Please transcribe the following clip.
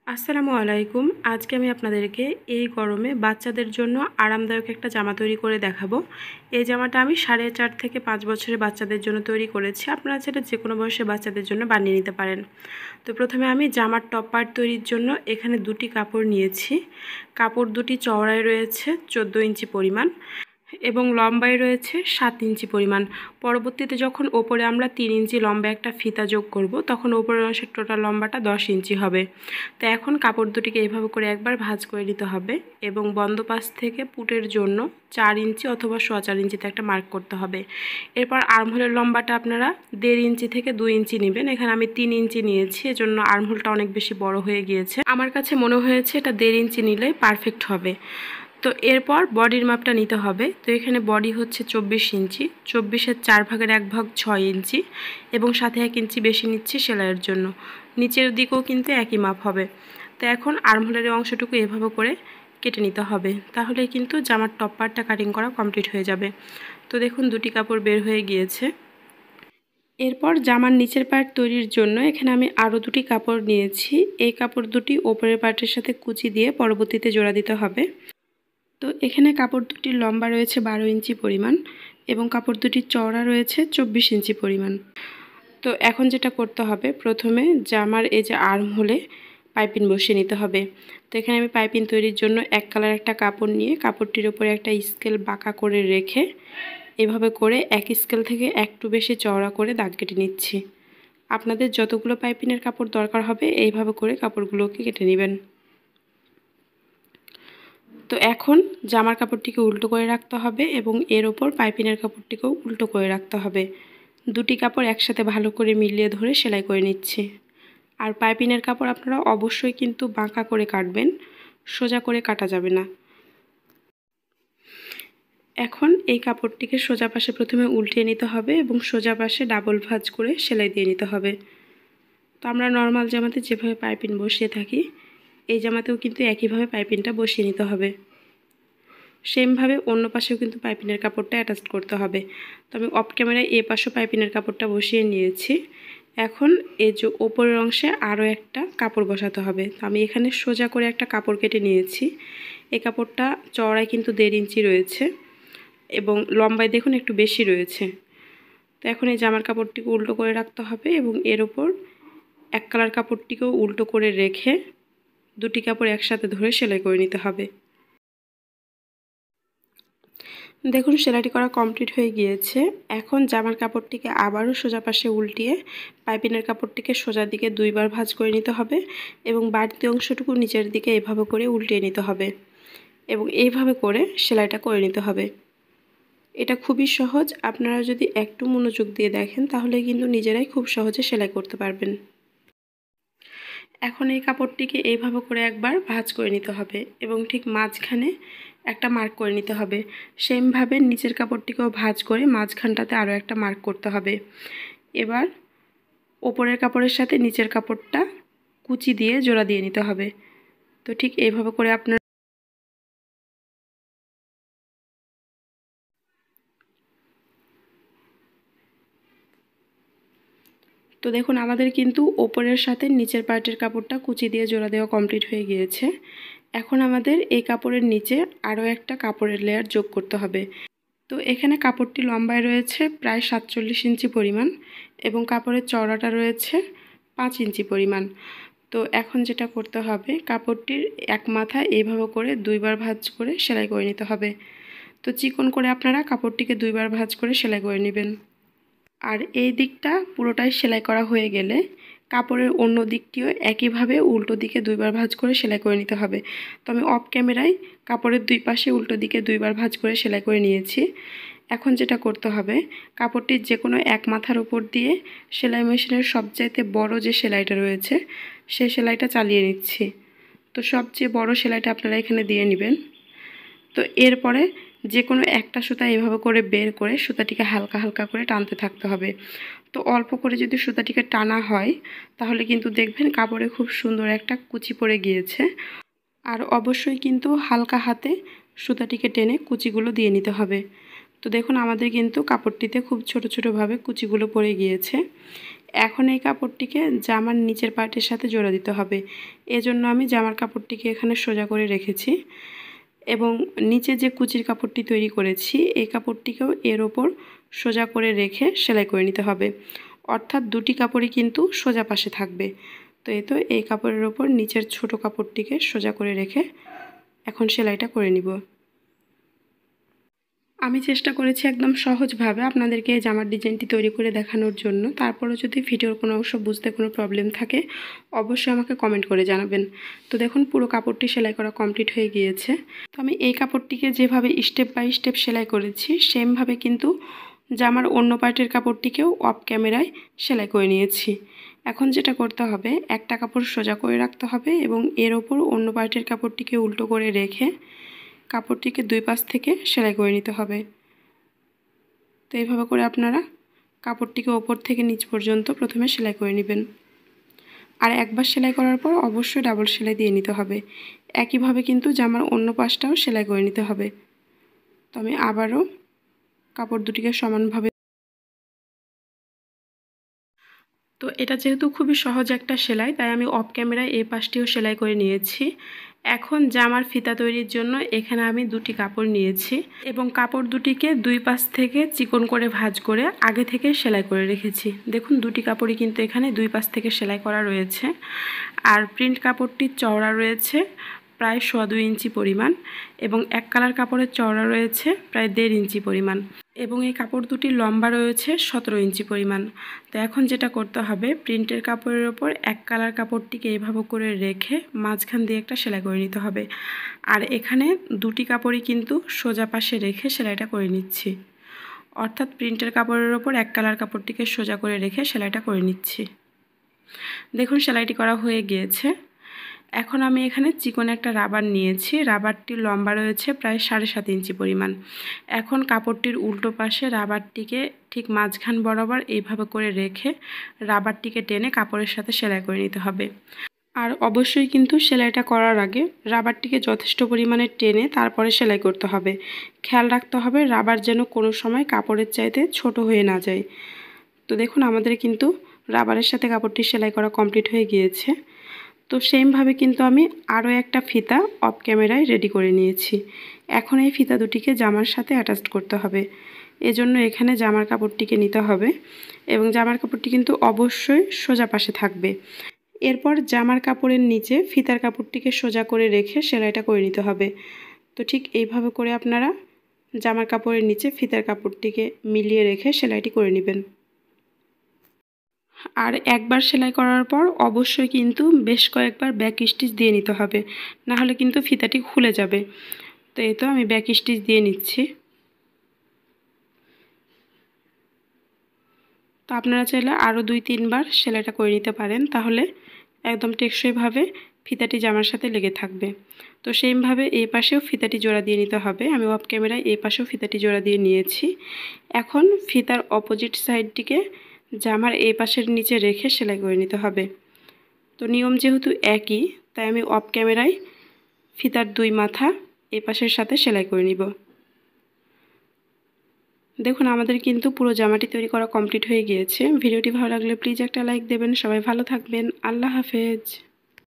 আসসালামু আলাইকুম। আজকে আমি আপনাদেরকে এই গরমে বাচ্চাদের জন্য আরামদায়ক একটা জামা তৈরি করে দেখাবো। এই জামাটা আমি 4.5 থেকে 5 বছরের বাচ্চাদের জন্য তৈরি করেছি। আপনারা সেটা যে কোনো বয়সের বাচ্চাদের জন্য বানিয়ে নিতে পারেন। তো প্রথমে আমি জামার টপ পার্ট তৈরির জন্য এখানে দুটি কাপড় নিয়েছি। কাপড় দুটি চওড়ায় রয়েছে 14 ইঞ্চি পরিমাণ এবং লম্বায় রয়েছে 7 ইঞ্চি পরিমাণ। পরবর্তীতে যখন ওপরে আমরা 3 ইঞ্চি লম্বা একটা ফিতা যোগ করব, তখন ওপরের অংশের টোটাল লম্বাটা 10 ইঞ্চি হবে। তো এখন কাপড় দুটিকে এইভাবে করে একবার ভাঁজ করে নিতে হবে এবং বন্ধ পাশ থেকে পুটের জন্য 4 ইঞ্চি অথবা 4.25 ইঞ্চিতে একটা মার্ক করতে হবে। এরপর আর্মহোলের লম্বাটা আপনারা 1.5 ইঞ্চি থেকে 2 ইঞ্চি নেবেন। এখানে আমি 3 ইঞ্চি নিয়েছি, এজন্য আর্মহোলটা অনেক বেশি বড় হয়ে গিয়েছে। আমার কাছে মনে হয়েছে এটা 1.5 ইঞ্চি নিলে পারফেক্ট হবে। তো এরপর বডির মাপটা নিতে হবে। তো এখানে বডি হচ্ছে 24 ইঞ্চি, 24-এর 4 ভাগের 1 ভাগ 6 ইঞ্চি এবং সাথে 1 ইঞ্চি বেশি নিচ্ছি সেলাইয়ের জন্য। নিচের দিকেও কিন্তু একই মাপ হবে। তো এখন আর্মহোলের অংশটুকু এভাবে করে কেটে নিতে হবে, তাহলেই কিন্তু জামার টপ পার্টটা কাটিং করা কমপ্লিট হয়ে যাবে। তো দেখুন দুটি কাপড় বের হয়ে গিয়েছে। এরপর জামার নিচের পার্ট তৈরির জন্য এখানে আমি আরও দুটি কাপড় নিয়েছি। এই কাপড় দুটি ওপরের পার্টের সাথে কুচি দিয়ে পরবর্তীতে জোড়া দিতে হবে। তো এখানে কাপড় দুটির লম্বা রয়েছে 12 ইঞ্চি পরিমাণ এবং কাপড় দুটির চওড়া রয়েছে 24 ইঞ্চি পরিমাণ। তো এখন যেটা করতে হবে, প্রথমে জামার এই যে আর্মহোলে পাইপিং বসিয়ে নিতে হবে। তো এখানে আমি পাইপিং তৈরির জন্য এক কালার একটা কাপড় নিয়ে কাপড়টির উপরে একটা স্কেল বাঁকা করে রেখে এভাবে করে এক স্কেল থেকে একটু বেশি চওড়া করে দাগ কেটে নিচ্ছি। আপনাদের যতগুলো পাইপিংয়ের কাপড় দরকার হবে এইভাবে করে কাপড়গুলোকে কেটে নেবেন। তো এখন জামার কাপড়টিকে উল্টো করে রাখতে হবে এবং এর ওপর পাইপিংয়ের কাপড়টিকেও উল্টো করে রাখতে হবে। দুটি কাপড় একসাথে ভালো করে মিলিয়ে ধরে সেলাই করে নিচ্ছি। আর পাইপিংয়ের কাপড় আপনারা অবশ্যই কিন্তু বাঁকা করে কাটবেন, সোজা করে কাটা যাবে না। এখন এই কাপড়টিকে সোজা পাশে প্রথমে উল্টিয়ে নিতে হবে এবং সোজা পাশে ডাবল ভাঁজ করে সেলাই দিয়ে নিতে হবে। তো আমরা নর্মাল জামাতে যেভাবে পাইপিং বসিয়ে থাকি, এই জামাতেও কিন্তু একইভাবে পাইপিংটা বসিয়ে নিতে হবে। সেমভাবে অন্য পাশেও কিন্তু পাইপিংয়ের কাপড়টা অ্যাটাচ করতে হবে। তো আমি অফ ক্যামেরায় এই পাশেও পাইপিংয়ের কাপড়টা বসিয়ে নিয়েছি। এখন এই যে ওপরের অংশে আরও একটা কাপড় বসাতে হবে। তো আমি এখানে সোজা করে একটা কাপড় কেটে নিয়েছি। এই কাপড়টা চওড়ায় কিন্তু 1.5 ইঞ্চি রয়েছে এবং লম্বায় দেখুন একটু বেশি রয়েছে। তো এখন এই জামার কাপড়টিকে উল্টো করে রাখতে হবে এবং এর ওপর এক কালার কাপড়টিকেও উল্টো করে রেখে দুটি কাপড় একসাথে ধরে সেলাই করে নিতে হবে। দেখুন সেলাইটি করা কমপ্লিট হয়ে গিয়েছে। এখন জামার কাপড়টিকে আবারও সোজা পাশে উল্টিয়ে পাইপিংয়ের কাপড়টিকে সোজা দিকে 2 বার ভাঁজ করে নিতে হবে এবং বাড়তি অংশটুকু নিচের দিকে এভাবে করে উল্টিয়ে নিতে হবে এবং এইভাবে করে সেলাইটা করে নিতে হবে। এটা খুবই সহজ, আপনারা যদি একটু মনোযোগ দিয়ে দেখেন তাহলে কিন্তু নিজেরাই খুব সহজে সেলাই করতে পারবেন। এখন এই কাপড়টিকে এইভাবে করে একবার ভাঁজ করে নিতে হবে এবং ঠিক মাঝখানে একটা মার্ক করে নিতে হবে। সেমভাবে নিচের কাপড়টিকেও ভাঁজ করে মাঝখানটাতে আরও একটা মার্ক করতে হবে। এবার ওপরের কাপড়ের সাথে নিচের কাপড়টা কুচি দিয়ে জোড়া দিয়ে নিতে হবে। তো ঠিক এইভাবে করে আপনার তো দেখুন আমাদের কিন্তু ওপরের সাথে নিচের পার্টের কাপড়টা কুচি দিয়ে জোড়া দেওয়া কমপ্লিট হয়ে গিয়েছে। এখন আমাদের এই কাপড়ের নিচে আরও একটা কাপড়ের লেয়ার যোগ করতে হবে। তো এখানে কাপড়টি লম্বায় রয়েছে প্রায় 47 ইঞ্চি পরিমাণ এবং কাপড়ের চওড়াটা রয়েছে 5 ইঞ্চি পরিমাণ। তো এখন যেটা করতে হবে, কাপড়টির এক মাথা এইভাবে করে 2 বার ভাঁজ করে সেলাই করে নিতে হবে। তো চিকন করে আপনারা কাপড়টিকে 2 বার ভাঁজ করে সেলাই করে নেবেন। আর এই দিকটা পুরোটাই সেলাই করা হয়ে গেলে কাপড়ের অন্য দিকটিও একইভাবে উল্টো দিকে 2 বার ভাঁজ করে সেলাই করে নিতে হবে। তো আমি অফ ক্যামেরায় কাপড়ের 2 পাশে উল্টো দিকে 2 বার ভাঁজ করে সেলাই করে নিয়েছি। এখন যেটা করতে হবে, কাপড়টির যে কোনো এক মাথার উপর দিয়ে সেলাই মেশিনের সবচাইতে বড় যে সেলাইটা রয়েছে সেই সেলাইটা চালিয়ে নিচ্ছি। তো সবচেয়ে বড় সেলাইটা আপনারা এখানে দিয়ে নেবেন। তো এরপরে যে কোনো একটা সুতা এভাবে করে বের করে সুতাটিকে হালকা হালকা করে টানতে থাকতে হবে। তো অল্প করে যদি সুতাটিকে টানা হয় তাহলে কিন্তু দেখবেন কাপড়ে খুব সুন্দর একটা কুচি পড়ে গিয়েছে। আর অবশ্যই কিন্তু হালকা হাতে সুতাটিকে টেনে কুচিগুলো দিয়ে নিতে হবে। তো দেখুন আমাদের কিন্তু কাপড়টিতে খুব ছোট ছোটোভাবে কুচিগুলো পড়ে গিয়েছে। এখন এই কাপড়টিকে জামার নিচের পার্টের সাথে জোড়া দিতে হবে। এজন্য আমি জামার কাপড়টিকে এখানে সোজা করে রেখেছি এবং নিচে যে কুচির কাপড়টি তৈরি করেছি এই কাপড়টিকেও এর ওপর সোজা করে রেখে সেলাই করে নিতে হবে, অর্থাৎ দুটি কাপড়ই কিন্তু সোজা পাশে থাকবে। তো এই কাপড়ের ওপর নিচের ছোট কাপড়টিকে সোজা করে রেখে এখন সেলাইটা করে নিব। আমি চেষ্টা করেছি একদম সহজভাবে আপনাদেরকে এই জামার ডিজাইনটি তৈরি করে দেখানোর জন্য। তারপরেও যদি ভিডিওর কোনো অংশ বুঝতে কোনো প্রবলেম থাকে অবশ্যই আমাকে কমেন্ট করে জানাবেন। তো দেখুন পুরো কাপড়টি সেলাই করা কমপ্লিট হয়ে গিয়েছে। তো আমি এই কাপড়টিকে যেভাবে স্টেপ বাই স্টেপ সেলাই করেছি সেমভাবে কিন্তু জামার অন্য পার্টের কাপড়টিকেও অফ ক্যামেরায় সেলাই করে নিয়েছি। এখন যেটা করতে হবে, একটা কাপড় সোজা করে রাখতে হবে এবং এর ওপর অন্য পার্টের কাপড়টিকে উল্টো করে রেখে কাপড়টিকে দুই পাশ থেকে সেলাই করে নিতে হবে। তো এইভাবে করে আপনারা কাপড়টিকে ওপর থেকে নিচ পর্যন্ত প্রথমে সেলাই করে নেবেন। আর একবার সেলাই করার পর অবশ্যই ডাবল সেলাই দিয়ে নিতে হবে। একইভাবে কিন্তু জামার অন্য পাশটাও সেলাই করে নিতে হবে। তো আমি আবারও কাপড় দুটিকে সমানভাবে, তো এটা যেহেতু খুবই সহজ একটা সেলাই তাই আমি অফ ক্যামেরায় এই পাশটিও সেলাই করে নিয়েছি। এখন জামার ফিতা তৈরির জন্য এখানে আমি দুটি কাপড় নিয়েছি এবং কাপড় দুটিকে দুই পাশ থেকে চিকন করে ভাঁজ করে আগে থেকে সেলাই করে রেখেছি। দেখুন দুটি কাপড়ই কিন্তু এখানে দুই পাশ থেকে সেলাই করা রয়েছে। আর প্রিন্ট কাপড়টির চওড়া রয়েছে প্রায় 1.25 ইঞ্চি পরিমাণ এবং এক কালার কাপড়ের চওড়া রয়েছে প্রায় 1.5 ইঞ্চি পরিমাণ এবং এই কাপড় দুটির লম্বা রয়েছে 17 ইঞ্চি পরিমাণ। তো এখন যেটা করতে হবে, প্রিন্টের কাপড়ের ওপর এক কালার কাপড়টিকে এইভাবে করে রেখে মাঝখান দিয়ে একটা সেলাই করে নিতে হবে। আর এখানে দুটি কাপড়ই কিন্তু সোজা পাশে রেখে সেলাইটা করে নিচ্ছি, অর্থাৎ প্রিন্টের কাপড়ের ওপর এক কালার কাপড়টিকে সোজা করে রেখে সেলাইটা করে নিচ্ছি। দেখুন সেলাইটি করা হয়ে গিয়েছে। এখন আমি এখানে চিকন একটা রাবার নিয়েছি, রাবারটির লম্বা রয়েছে প্রায় 7.5 ইঞ্চি পরিমাণ। এখন কাপড়টির উল্টো পাশে রাবারটিকে ঠিক মাঝখান বরাবর এইভাবে করে রেখে রাবারটিকে টেনে কাপড়ের সাথে সেলাই করে নিতে হবে। আর অবশ্যই কিন্তু সেলাইটা করার আগে রাবারটিকে যথেষ্ট পরিমাণে টেনে তারপরে সেলাই করতে হবে। খেয়াল রাখতে হবে রাবার যেন কোনো সময় কাপড়ের চাইতে ছোট হয়ে না যায়। তো দেখুন আমাদের কিন্তু রাবারের সাথে কাপড়টি সেলাই করা কমপ্লিট হয়ে গিয়েছে। তো সেমভাবে কিন্তু আমি আরও একটা ফিতা অফ ক্যামেরায় রেডি করে নিয়েছি। এখন এই ফিতা দুটিকে জামার সাথে অ্যাটাচ করতে হবে। এজন্য এখানে জামার কাপড়টিকে নিতে হবে এবং জামার কাপড়টি কিন্তু অবশ্যই সোজা পাশে থাকবে। এরপর জামার কাপড়ের নিচে ফিতার কাপড়টিকে সোজা করে রেখে সেলাইটা করে নিতে হবে। তো ঠিক এইভাবে করে আপনারা জামার কাপড়ের নিচে ফিতার কাপড়টিকে মিলিয়ে রেখে সেলাইটি করে নেবেন। আর একবার সেলাই করার পর অবশ্যই কিন্তু বেশ কয়েকবার ব্যাক স্টিচ দিয়ে নিতে হবে, না হলে কিন্তু ফিতাটি খুলে যাবে। তো এই তো আমি ব্যাক স্টিচ দিয়ে নিচ্ছি। তো আপনারা চাইলে আরও 2-3 বার সেলাইটা করে নিতে পারেন, তাহলে একদম টেকসইভাবে ফিতাটি জামার সাথে লেগে থাকবে। তো সেইভাবে এই পাশেও ফিতাটি জোড়া দিয়ে নিতে হবে। আমি অফ ক্যামেরায় এই পাশেও ফিতাটি জোড়া দিয়ে নিয়েছি। এখন ফিতার অপোজিট সাইডটিকে জামার এই পাশের নিচে রেখে সেলাই করে নিতে হবে। তো নিয়ম যেহেতু একই তাই আমি অফ ক্যামেরায় ফিতার দুই মাথা এই পাশের সাথে সেলাই করে নিব। দেখুন আমাদের কিন্তু পুরো জামাটি তৈরি করা কমপ্লিট হয়ে গিয়েছে। ভিডিওটি ভালো লাগলে প্লিজ একটা লাইক দেবেন। সবাই ভালো থাকবেন। আল্লাহ হাফেজ।